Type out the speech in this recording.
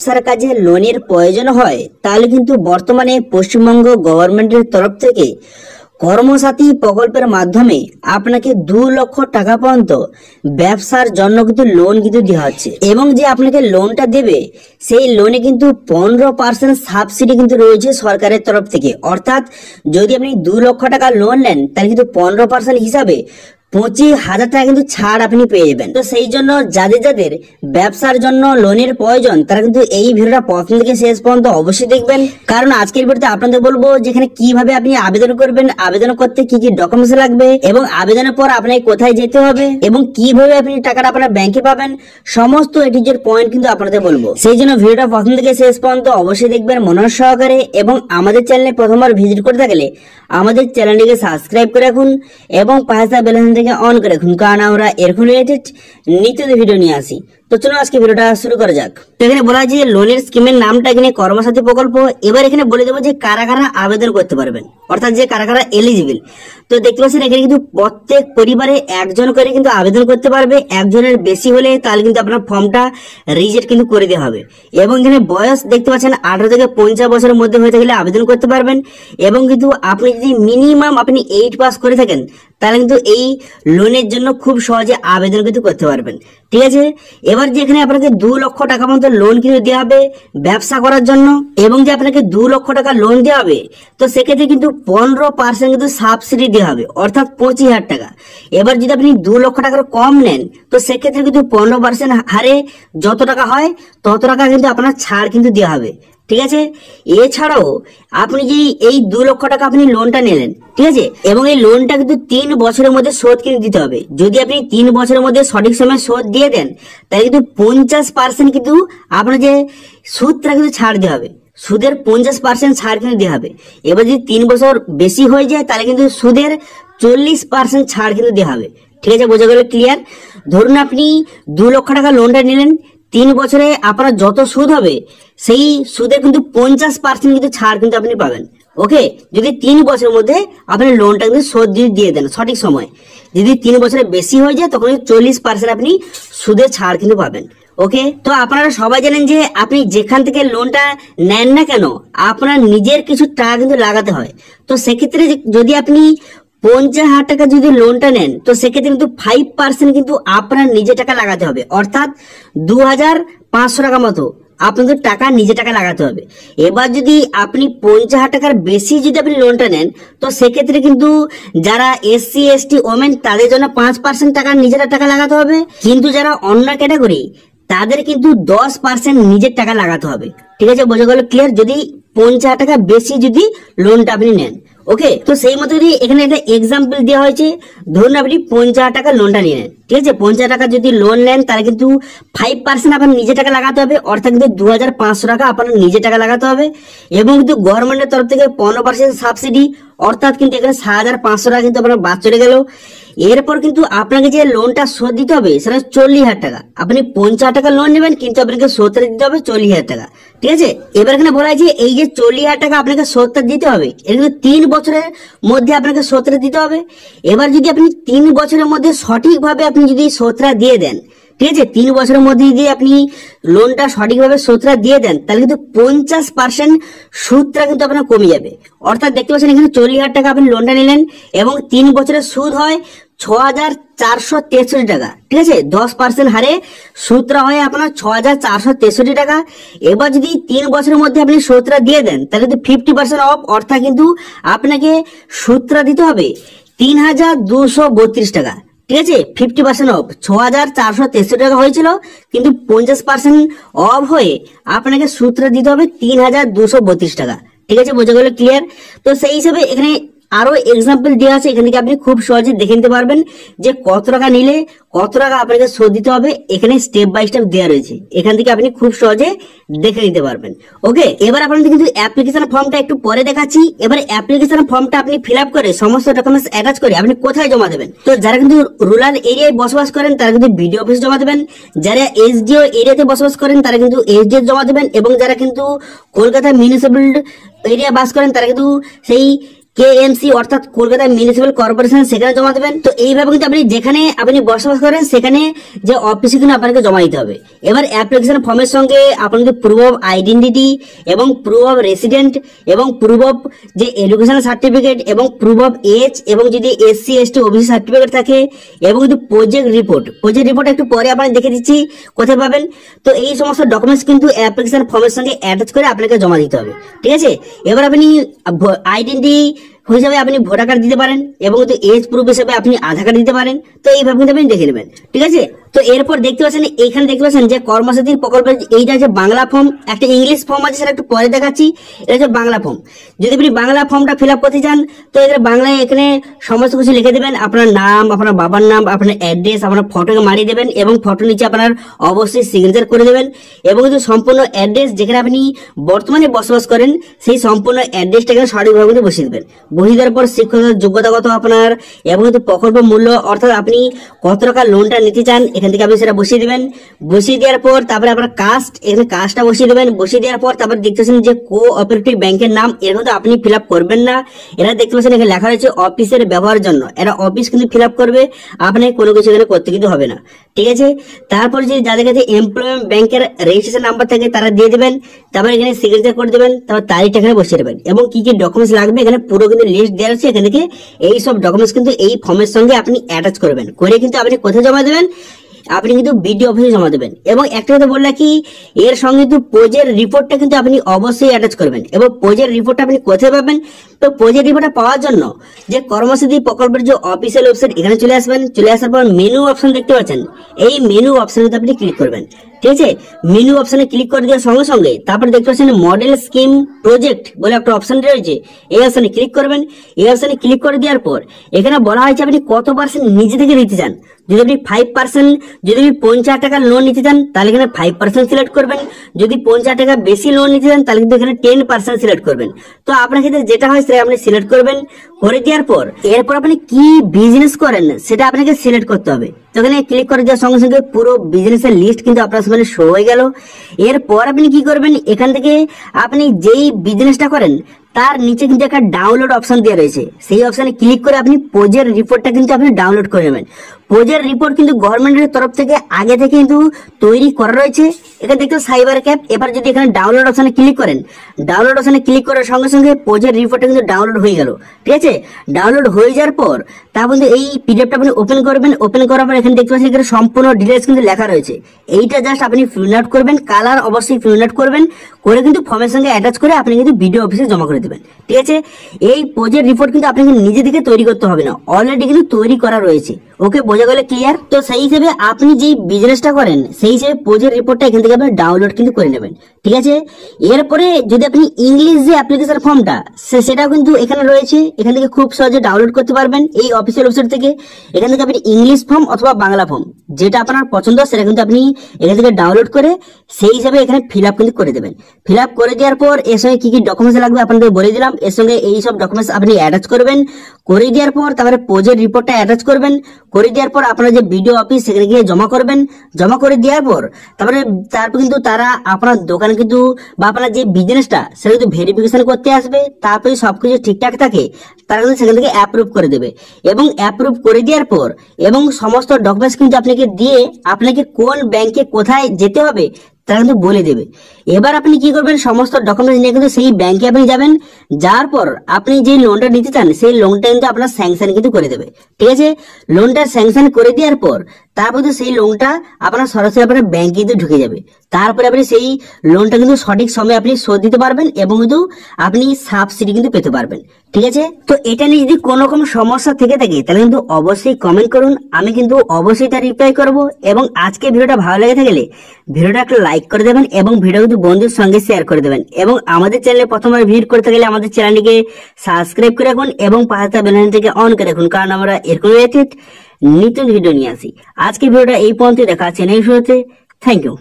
ব্যবসার কাজে লোনের প্রয়োজন হয় তাহলে কিন্তু বর্তমানে পশ্চিমবঙ্গ গভর্নমেন্টের তরফ থেকে কর্মসাথী প্রকল্পের মাধ্যমে আপনাকে 2 লক্ষ টাকা পর্যন্ত ব্যবসার জন্য কিন্তু লোন কিন্তু দেওয়া হচ্ছে এবং যে আপনাকে লোনটা দেবে সেই লোনে কিন্তু 15% সাবসিডি কিন্তু রয়েছে সরকারের তরফ থেকে। অর্থাৎ যদি আপনি 2 লক্ষ টাকা লোন নেন তাহলে কিন্তু 15% হিসাবে 25,000 টাকা কিন্তু ছাড় আপনি পেয়ে যাবেন। তো সেই জন্য যাদের যাদের ব্যবসার জন্য লোনের প্রয়োজন তারা কিন্তু এই ভিডিওটা প্রথম থেকে শেষ পর্যন্ত অবশ্যই দেখবেন, কারণ আজকের ভিডিওতে আপনাদের বলবো যেখানে কিভাবে আপনি আবেদন করবেন, আবেদন করতে কি কি ডকুমেন্টস লাগবে এবং আবেদনের পর আপনাকে কোথায় যেতে হবে এবং কিভাবে আপনি টাকাটা আপনার ব্যাংকে পাবেন, সমস্ত এটিজের পয়েন্ট কিন্তু আপনাদের বলবো। সেই জন্য ভিডিওটা প্রথম থেকে শেষ পর্যন্ত অবশ্যই দেখবেন মনোযোগ সহকারে এবং আমাদের চ্যানেলে প্রথমবার ভিজিট করে থাকলে আমাদের চ্যানেলটিকে সাবস্ক্রাইব করে রাখুন এবং পাশে বেল আইকনটি অন করে রাখুন, কারণ আমরা এরকম রিলেটেড নিত্য ভিডিও নিয়ে আসি। তো চলো আজকে ভিডিওটা শুরু করা যাক। তো এখানে বলা আছে লোনের স্কিমের নামটা এখানে কর্মসাথী প্রকল্প। এবার এখানে বলে দেবো যে কারা কারা আবেদন করতে পারবেন, অর্থাৎ যে কারা কারা এলিজিবল। তো দেখতে পাচ্ছেন এখানে কিন্তু প্রত্যেক পরিবারে একজন করে কিন্তু আবেদন করতে পারবে। একজনের বেশি হলে তাহলে কিন্তু আপনার ফর্মটা রিজেক্ট কিন্তু করে দেওয়া হবে। এবং এখানে বয়স দেখতে পাচ্ছেন 18 থেকে 50 বছরের মধ্যে হয়ে থাকলে আবেদন করতে পারবেন। এবং কিন্তু আপনি যদি মিনিমাম আপনি 8 পাস করে থাকেন তাহলে কিন্তু এই লোনের জন্য খুব সহজে আবেদন কিন্তু করতে পারবেন। ঠিক আছে, এবার যে এখানে আপনাকে 2 লক্ষ টাকা মতো লোন কিন্তু দেওয়া হবে ব্যবসা করার জন্য এবং যে আপনাকে 2 লক্ষ টাকা লোন দেওয়া হবে তো সেক্ষেত্রে কিন্তু 15% কিন্তু সাবসিডি দেওয়া হবে, অর্থাৎ 25,000 টাকা। এবার যদি আপনি 2 লক্ষ টাকার কম নেন তো সেক্ষেত্রে কিন্তু 15% হারে যত টাকা হয় তত টাকা কিন্তু আপনার ছাড় কিন্তু দেওয়া হবে। ঠিক আছে, এছাড়াও আপনি যে এই 2 লক্ষ টাকা আপনি লোনটা নিলেন, ঠিক আছে, এবং এই লোনটা কিন্তু 3 বছরের মধ্যে শোধ কিন্তু দিতে হবে। যদি আপনি 3 বছরের মধ্যে সঠিক সময় শোধ দিয়ে দেন তাহলে কিন্তু 50% কিন্তু আপনার যে সুদটা কিন্তু ছাড় দেওয়া হবে, সুদের 50% ছাড় কিন্তু দেওয়া হবে। এবার যদি 3 বছর বেশি হয়ে যায় তাহলে কিন্তু সুদের 40% ছাড় কিন্তু দেওয়া হবে। ঠিক আছে, বোঝা গেল? ক্লিয়ার? ধরুন আপনি 2 লক্ষ টাকা লোনটা নিলেন, 3 বছরে আপনার যত সুদ হবে সেই সুদে কিন্তু 50% কিন্তু ছাড় কিন্তু আপনি পাবেন। ওকে, যদি 3 বছরের মধ্যে আপনি লোনটা কিন্তু শোধ দিয়ে দেন সঠিক সময়। যদি 3 বছরের বেশি হয়ে যায় তখন 40% আপনি সুদের ছাড় কিন্তু পাবেন। ওকে, তো আপনারা সবাই জানেন যে আপনি যেখান থেকে লোনটা নেন না কেন আপনার নিজের কিছু টাকা কিন্তু লাগাতে হয়। তো সেক্ষেত্রে যদি আপনি 50,000 টাকা যদি লোনটা নেন তো সেক্ষেত্রে কিন্তু 5% কিন্তু আপনার নিজে টাকা লাগাতে হবে, অর্থাৎ 2,500 টাকা মতো আপনাদের টাকা নিজে টাকা লাগাতে হবে। এবার যদি আপনি 50,000 টাকার বেশি যদি আপনি লোনটা নেন তো সেক্ষেত্রে কিন্তু যারা SC ST ওমেন তাদের জন্য 5% টাকা নিজেরা টাকা লাগাতে হবে, কিন্তু যারা অন্য ক্যাটাগরি তাদের কিন্তু 10% নিজের টাকা লাগাতে হবে। ঠিক আছে, বোঝা গেল? ক্লিয়ার? যদি 50,000 টাকা বেশি যদি লোনটা আপনি নেন। ওকে, তো সেই মতো যদি এখানে একটা এক্সাম্পল দেওয়া হয়েছে, ধরুন আপনি 50,000 টাকা লোনটা নিলেন, ঠিক আছে, 50,000 টাকা যদি লোন নেন তাহলে কিন্তু 5% আপনার নিজে টাকা লাগাতে হবে, অর্থাৎ কিন্তু 2,500 টাকা আপনার নিজে টাকা লাগাতে হবে। এবং কিন্তু গভর্নমেন্টের তরফ থেকে 15% সাবসিডি, অর্থাৎ কিন্তু এখানে 7,500 টাকা কিন্তু আপনার বাদ চলে গেল। এরপর কিন্তু আপনাকে যে লোনটা শোধ দিতে হবে সেটা 40,000 টাকা। আপনি 50,000 টাকা লোন নেবেন কিন্তু আপনাকে শোধটা দিতে হবে 40,000 টাকা। ঠিক আছে, এবার এখানে বলা আছে এই যে 40,000 টাকা আপনাকে শোধটা দিতে হবে এটা কিন্তু 3 বছরের মধ্যে আপনাকে শোধটা দিতে হবে। এবার যদি আপনি 3 বছরের মধ্যে সঠিকভাবে আপনি যদি শোধটা দিয়ে দেন, ঠিক আছে, 3 বছরের মধ্যে যদি আপনি লোনটা সঠিকভাবে শোধটা দিয়ে দেন তাহলে কিন্তু 50% সুদটা কিন্তু আপনার কমে যাবে। অর্থাৎ দেখতে পাচ্ছেন এখানে 40,000 টাকা আপনি লোনটা নিলেন এবং 3 বছরের সুদ হয় 6,463 টাকা। ঠিক আছে, 10% হারে সুদটা হয় আপনার 6,463 টাকা। এবার যদি 3 বছরের মধ্যে আপনি সুদটা দিয়ে দেন তাহলে কিন্তু 50% অফ, অর্থাৎ কিন্তু আপনাকে সুদটা দিতে হবে 3,232 টাকা। ঠিক আছে, 50% অফ, 6,463 টাকা হয়েছিল কিন্তু 50% অফ হয়ে আপনাকে সুদটা দিতে হবে 3,232 টাকা। ঠিক আছে, বোঝা গেল? ক্লিয়ার? তো সেই হিসাবে এখানে আরো এক্সাম্পল দেওয়া আছে, এখান থেকে আপনি খুব সহজে দেখে নিতে পারবেন যে কত টাকা নিলে কত টাকা আপনাকে শোধ দিতে হবে। এখানে স্টেপ বাই স্টেপ দেওয়া রয়েছে, এখান থেকে আপনি খুব সহজে দেখে নিতে পারবেন। ওকে, এবার আপনাদের কিন্তু অ্যাপ্লিকেশন ফর্মটা একটু পরে দেখাচ্ছি। এবার অ্যাপ্লিকেশন ফর্মটা আপনি ফিল আপ করে সমস্ত ডকুমেন্টস অ্যাটাচ করে আপনি কোথায় জমা দেবেন? তো যারা কিন্তু রুরাল এরিয়ায় বসবাস করেন তারা কিন্তু বিডিও অফিস জমা দেবেন, যারা SDO এরিয়াতে বসবাস করেন তারা কিন্তু SDO জমা দেবেন, এবং যারা কিন্তু কলকাতা মিউনিসিপ্যাল এরিয়া বাস করেন তারা কিন্তু সেই KMC অর্থাৎ কলকাতা মিউনিসিপ্যাল কর্পোরেশন সেখানে জমা দেবেন। তো এইভাবে কিন্তু আপনি যেখানে আপনি বসবাস করেন সেখানে যে অফিসে কিন্তু আপনাকে জমা দিতে হবে। এবার অ্যাপ্লিকেশন ফর্মের সঙ্গে আপনাকে প্রুফ অফ আইডেন্টিটি এবং প্রুফ অফ রেসিডেন্ট এবং প্রুফ অফ যে এডুকেশন সার্টিফিকেট এবং প্রুফ অফ এজ এবং যদি SC ST OBC সার্টিফিকেট থাকে এবং যদি প্রজেক্ট রিপোর্ট একটু পরে আপনাকে দেখে দিচ্ছি কোথায় পাবেন। তো এই সমস্ত ডকুমেন্টস কিন্তু অ্যাপ্লিকেশন ফর্মের সঙ্গে অ্যাটাচ করে আপনাকে জমা দিতে হবে, ঠিক আছে। এবার আপনি আইডেন্টি হিসাবে আপনি ভোটার কার্ড দিতে পারেন এবং এজ প্রুফ হিসেবে আপনি আধার কার্ড দিতে পারেন। তো এইভাবে কিন্তু আপনি দেখে নেবেন, ঠিক আছে। তো এরপর দেখতে পাচ্ছেন এখানে দেখতে পাচ্ছেন যে কর্মসাথী প্রকল্পের এইটা হচ্ছে বাংলা ফর্ম, একটা ইংলিশ ফর্ম আছে সেটা একটু পরে দেখাচ্ছি। এটা হচ্ছে বাংলা ফর্ম। যদি আপনি বাংলা ফর্মটা ফিল আপ করতে চান তো এখানে বাংলায় এখানে সমস্ত কিছু লিখে দেবেন, আপনার নাম, আপনার বাবার নাম, আপনার অ্যাড্রেস, আপনার ফটোকে মারিয়ে দেবেন এবং ফটো নিচে আপনার অবশ্যই সিগনেচার করে দেবেন এবং সম্পূর্ণ অ্যাড্রেস যেখানে আপনি বর্তমানে বসবাস করেন সেই সম্পূর্ণ অ্যাড্রেসটা এখানে সঠিকভাবে বসিয়ে দেবেন। বসিয়ে দেওয়ার পর শিক্ষকের যোগ্যতা কত আপনার এবং প্রকল্প মূল্য অর্থাৎ আপনি কত টাকা লোনটা নিতে চান এখান থেকে আপনি সেটা বসিয়ে দিবেন। বসিয়ে দেওয়ার পর তারপরে আপনার কাস্ট, এখানে কাস্টটা বসিয়ে দেবেন। বসিয়ে দেওয়ার পর তারপর দেখতেছেন যে কোঅপারেটিভ ব্যাংকের নাম, এর মধ্যে আপনি ফিল আপ করবেন না। এরা দেখতে পাচ্ছেন এখানে লেখা রয়েছে অফিসের ব্যবহারের জন্য, এরা অফিস কিন্তু ফিল আপ করবে, আপনাকে কোনো কিছু এখানে করতে কিন্তু হবে না, ঠিক আছে। তারপর যে যাদের কাছে এমপ্লয়মেন্ট ব্যাংকের রেজিস্ট্রেশন নাম্বার থাকে তারা দিয়ে দেবেন। তারপর এখানে সিগনেচার করে দেবেন, তারপর তারিখটা এখানে বসিয়ে দেবেন এবং কি কি ডকুমেন্টস লাগবে এখানে পুরো কিন্তু লিস্ট দেওয়া আছে। এখান থেকে এই সব ডকুমেন্টস কিন্তু এই ফর্মের সঙ্গে আপনি অ্যাটাচ করবেন, করে কিন্তু আপনি কোথায় জমা দেবেন, আপনি কিন্তু বিডিও অফিসে জমা দেবেন। এবং একটা কথা বললা কি এর সঙ্গে কিন্তু প্রজেক্ট রিপোর্টটা কিন্তু আপনি অবশ্যই অ্যাটাচ করবেন। এবং প্রজেক্ট রিপোর্টটা আপনি কোথায় পাবেন, তো প্রজেক্ট রিপোর্টটা পাওয়ার জন্য যে কর্মসাথী প্রকল্পের যে অফিসিয়াল ওয়েবসাইট এখানে চলে আসবেন। চলে আসার পর মেনু অপশন দেখতে পাচ্ছেন, এই মেনু অপশনে আপনি ক্লিক করবেন, ঠিক আছে। মেনু অপশনে ক্লিক করে দেওয়ার সঙ্গে সঙ্গে তারপর দেখতে পাচ্ছেন মডেল স্কিম প্রজেক্ট বলে একটা অপশন রয়েছে, এই অপশনে ক্লিক করবেন। এই অপশনে ক্লিক করে দেওয়ার পর এখানে বলা হয়েছে আপনি কত পার্সেন্ট নিজে থেকে নিতে চান। যদি আপনি 5%, যদি আপনি 50 টাকার লোন নিতে চান তাহলে এখানে 5% সিলেক্ট করবেন। যদি 50 টাকা বেশি লোন নিতে চান তাহলে কিন্তু এখানে 10% সিলেক্ট করবেন। তো আপনার ক্ষেত্রে যেটা হয় সেটা আপনি সিলেক্ট করবেন। করে দেওয়ার পর এরপর আপনি কি বিজনেস করেন সেটা আপনাকে সিলেক্ট করতে হবে। তো এখানে ক্লিক করে দেওয়ার সঙ্গে সঙ্গে পুরো বিজনেসের লিস্ট কিন্তু আপনার সামনে শো হয়ে গেল। এরপর আপনি কি করবেন, এখান থেকে আপনি যেই বিজনেসটা করেন তার নিচে কিন্তু একটা ডাউনলোড অপশন দেওয়া রয়েছে, সেই অপশনে ক্লিক করে আপনি প্রজেক্ট রিপোর্টটা কিন্তু আপনি ডাউনলোড করে নেবেন। প্রজেক্ট রিপোর্ট কিন্তু গভর্নমেন্টের তরফ থেকে আগে থেকে কিন্তু তৈরি করা রয়েছে। এখানে দেখতে সাইবার ক্যাপ। এবার যদি এখানে ডাউনলোড অপশনে ক্লিক করেন, ডাউনলোড অপশনে ক্লিক করার সঙ্গে সঙ্গে প্রজেক্ট রিপোর্টটা কিন্তু ডাউনলোড হয়ে গেল, ঠিক আছে। ডাউনলোড হয়ে যাওয়ার পর তারপর এই পিডিএফটা আপনি ওপেন করবেন। ওপেন করার পর এখানে দেখতে পাচ্ছেন এখানে সম্পূর্ণ ডিটেইলস কিন্তু লেখা রয়েছে। এইটা জাস্ট আপনি প্রিন্ট আউট করবেন, কালার অবশ্যই প্রিন্ট আউট করবেন, করে কিন্তু ফর্মের সঙ্গে অ্যাটাচ করে আপনি কিন্তু বিডিও অফিসে জমা করে দেবেন, ঠিক আছে। এই প্রজেক্ট রিপোর্ট কিন্তু আপনাকে নিজে থেকে তৈরি করতে হবে না, অলরেডি কিন্তু তৈরি করা রয়েছে। ওকে, বোঝা গেলে ক্লিয়ার? তো সেই হিসেবে আপনি যে বিজনেসটা করেন সেই হিসেবে প্রজেক্ট রিপোর্টটা এখান থেকে আপনি ডাউনলোড কিন্তু করে নেবেন, ঠিক আছে। এরপরে যদি আপনি ইংলিশ যে অ্যাপ্লিকেশন ফর্মটা সেটাও কিন্তু এখানে রয়েছে, এখান থেকে খুব সহজে ডাউনলোড করতে পারবেন এই অফিসিয়াল ওয়েবসাইট থেকে। এখান থেকে আপনি ইংলিশ ফর্ম অথবা বাংলা ফর্ম যেটা আপনার পছন্দ সেটা কিন্তু আপনি এখান থেকে ডাউনলোড করে সেই হিসাবে এখানে ফিল আপ কিন্তু করে দেবেন। ফিল আপ করে দেওয়ার পর এর সঙ্গে কি কি ডকুমেন্টস লাগবে আপনাদের বলে দিলাম, এর সঙ্গে এই সব ডকুমেন্টস আপনি অ্যাটাচ করবেন। করে দেওয়ার পর তারপরে প্রজেক্ট রিপোর্টটা অ্যাটাচ করবেন। করে দেওয়ার পর আপনার যে বিডিও অফিস সেখানে গিয়ে জমা করবেন। জমা করে দেওয়ার পর তারপর কিন্তু তারা আপনার দোকানে কিন্তু বা আপনার যে বিজনেসটা সেটা কিন্তু ভেরিফিকেশন করতে আসবে। তারপরে সবকিছু ঠিকঠাক থাকে তারা কিন্তু সেখান থেকে অ্যাপ্রুভ করে দেবে। এবং অ্যাপ্রুভ করে দেওয়ার পর এবং সমস্ত ডকুমেন্টস কিন্তু আপনাকে দিয়ে আপনাকে কোন ব্যাংকে কোথায় যেতে হবে তারা কিন্তু বলে দেবে। এবার আপনি কি করবেন, সমস্ত ডকুমেন্টস নিয়ে কিন্তু সেই ব্যাংকে আপনি যাবেন। যাওয়ার পর আপনি যে লোনটা নিতে চান সেই লোনটা কিন্তু আপনার স্যাংশন কিন্তু করে দেবে, ঠিক আছে। লোনটা স্যাংশন করে দেওয়ার পর তারপর সেই লোনটা আপনার সরাসরি আপনার ব্যাংকে কিন্তু ঢুকে যাবে। তারপরে আপনি সেই লোনটা কিন্তু সঠিক সময়ে আপনি শোধ দিতে পারবেন এবং কিন্তু আপনি সাবসিডি কিন্তু পেতে পারবেন, ঠিক আছে। তো এটা নিয়ে যদি কোনো রকম সমস্যা থেকে থাকে তাহলে কিন্তু অবশ্যই কমেন্ট করুন, আমি কিন্তু অবশ্যই তার রিপ্লাই করব। এবং আজকে ভিডিওটা ভালো লেগে থাকলে ভিডিওটা একটা লাইক করে দেবেন এবং ভিডিও কিন্তু বন্ধুর সঙ্গে শেয়ার করে দেবেন। এবং আমাদের চ্যানেলে প্রথমবার ভিজিট করতে গেলে আমাদের চ্যানেলটিকে সাবস্ক্রাইব করে রাখুন এবং পাশে বেল আইকনটিকে অন করে রাখুন, কারণ আমরা এরকম রিলেটেড নিত্য ভিডিও নিয়ে আসি। আজকে ভিডিওটা এই পর্যন্ত, দেখা হচ্ছে নেক্সট ভিডিওতে। Thank you.